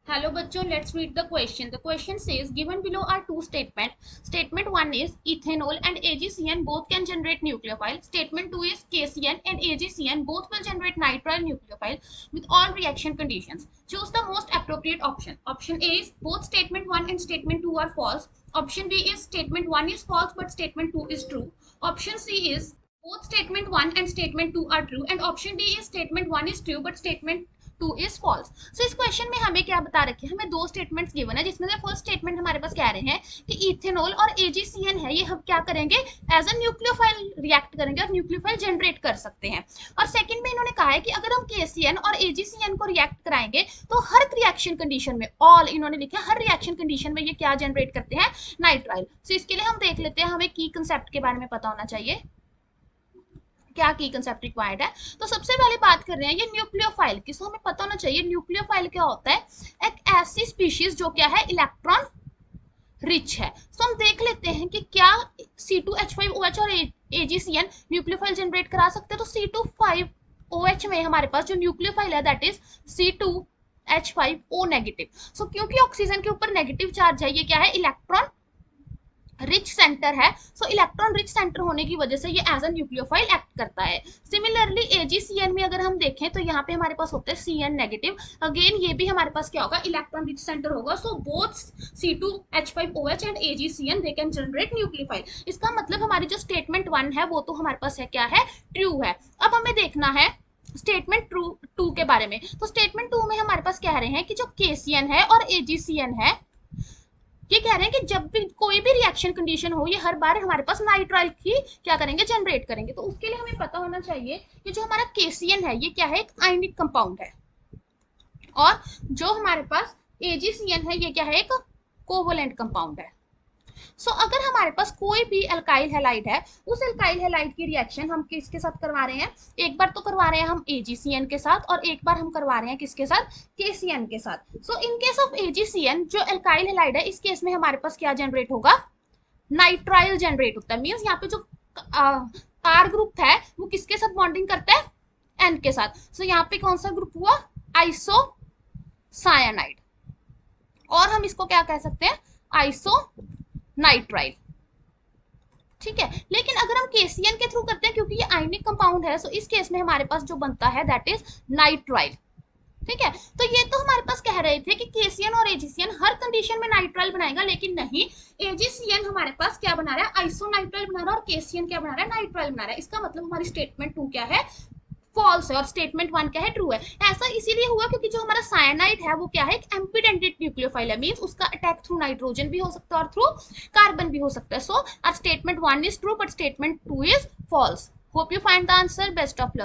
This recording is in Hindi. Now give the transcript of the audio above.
Hello bachcho, let's read the question. The question says given below are two statements. Statement 1 is ethanol and AgCN both can generate nucleophile. Statement 2 is KCN and AgCN both will generate nitrile nucleophile with all reaction conditions. Choose the most appropriate option. Option A is both statement 1 and statement 2 are false. Option B is statement 1 is false but statement 2 is true. Option C is both statement 1 and statement 2 are true, and option D is statement 1 is true but statement 2 is false. So इस क्वेश्चन में हमें क्या बता रखे हैं, हमें दो स्टेटमेंट्स गिवन है, जिसमें से फर्स्ट स्टेटमेंट हमारे पास कह रहे हैं कि इथेनॉल और एजीसीएन है, ये हम क्या करेंगे, एज अ न्यूक्लियोफाइल रिएक्ट करेंगे और न्यूक्लियोफाइल जनरेट कर सकते हैं। और सेकंड में इन्होंने कहा है कि अगर हम केसीएन और एजीसीएन को रिएक्ट कराएंगे तो हर रिएक्शन कंडीशन में, ऑल इन्होंने लिखा हर रिएक्शन कंडीशन में ये क्या जनरेट करते हैं, नाइट्राइल। सो इसके लिए हम देख लेते हैं, हमें की कंसेप्ट के बारे में पता होना चाहिए, क्या की कंसेप्ट रिक्वायर्ड है। तो सबसे पहले बात कर रहे हैं ये न्यूक्लियोफाइल की। सो हमें पता होना चाहिए न्यूक्लियोफाइल क्या होता है, एक ऐसी स्पीशीज जो क्या है इलेक्ट्रॉन रिच है। सो हम देख लेते हैं कि क्या C2H5OH और AgCN न्यूक्लियोफाइल जनरेट करा सकते हैं। तो C2H5OH में हमारे पास जो न्यूक्लियोफाइल है दैट इज C2H5O नेगेटिव। सो क्योंकि ऑक्सीजन के ऊपर नेगेटिव चार्ज है, ये क्या है इलेक्ट्रॉन रिच सेंटर है। सो इलेक्ट्रॉन रिच सेंटर होने की वजह से ये एज अ न्यूक्लियोफाइल एक्ट करता है। सिमिलरली एजीसीएन में अगर हम देखें तो यहाँ पे हमारे पास होता है CN नेगेटिव, अगेन ये भी हमारे पास क्या होगा, इलेक्ट्रॉन रिच सेंटर होगा। So both C2H5OH and AgCN they can generate nucleophile. इसका मतलब हमारी जो स्टेटमेंट 1 है वो तो हमारे पास है क्या है, ट्रू है। अब हमें देखना है स्टेटमेंट टू के बारे में। तो स्टेटमेंट 2 में हमारे पास कह रहे हैं कि जो KCN है और AgCN है, ये कह रहे हैं कि जब भी कोई भी रिएक्शन कंडीशन हो, ये हर बार हमारे पास नाइट्राइल की क्या करेंगे, जनरेट करेंगे। तो उसके लिए हमें पता होना चाहिए कि जो हमारा केसीएन है ये क्या है, एक आयनिक कंपाउंड है, और जो हमारे पास एजीसीएन है ये क्या है, एक कोवलेंट कंपाउंड है। सो अगर हमारे पास कोई भी अल्काइल हैलाइड है, उस अल्काइल हैलाइड की रिएक्शन हम किसके साथ करवा रहे हैं, एक बार तो करवा रहे हैं हम AgCN के साथ और एक बार हम करवा रहे हैं किसके साथ, KCN के साथ। सो इन केस ऑफ AgCN जो अल्काइल हैलाइड है, इस केस में हमारे पास क्या जनरेट होगा, नाइट्राइल जनरेट होता है। मींस यहाँ पे जो कार ग्रुप है वो किसके साथ बॉन्डिंग करता है, N के साथ। सो यहाँ पे कौन सा ग्रुप हुआ, आइसोसायानाइड, और हम इसको क्या कह सकते हैं, आइसो नाइट्राइल। ठीक है, लेकिन अगर हम KCN के थ्रू करते हैं क्योंकि ये आयनिक कंपाउंड है, सो इस केस में हमारे पास जो बनता है दैट इज नाइट्राइल। ठीक है, तो ये तो हमारे पास कह रहे थे कि KCN और AgCN हर कंडीशन में नाइट्राइल बनाएगा, लेकिन नहीं, AgCN हमारे पास क्या बना रहा है, आइसोनाइट्राइल बना रहा है, और KCN क्या बना रहा है, नाइट्राइल बना रहा है। इसका मतलब हमारी स्टेटमेंट 2 क्या है, फॉल्स है, और स्टेटमेंट 1 क्या है, ट्रू है। ऐसा इसीलिए हुआ क्योंकि जो हमारा साइनाइड है वो क्या है, एक एम्पीडेंटेड न्यूक्लियोफाइल है, मींस उसका अटैक थ्रू नाइट्रोजन भी हो सकता है और थ्रू कार्बन भी हो सकता है। So our statement 1 is true but statement 2 is false. Hope you find the answer. Best of luck.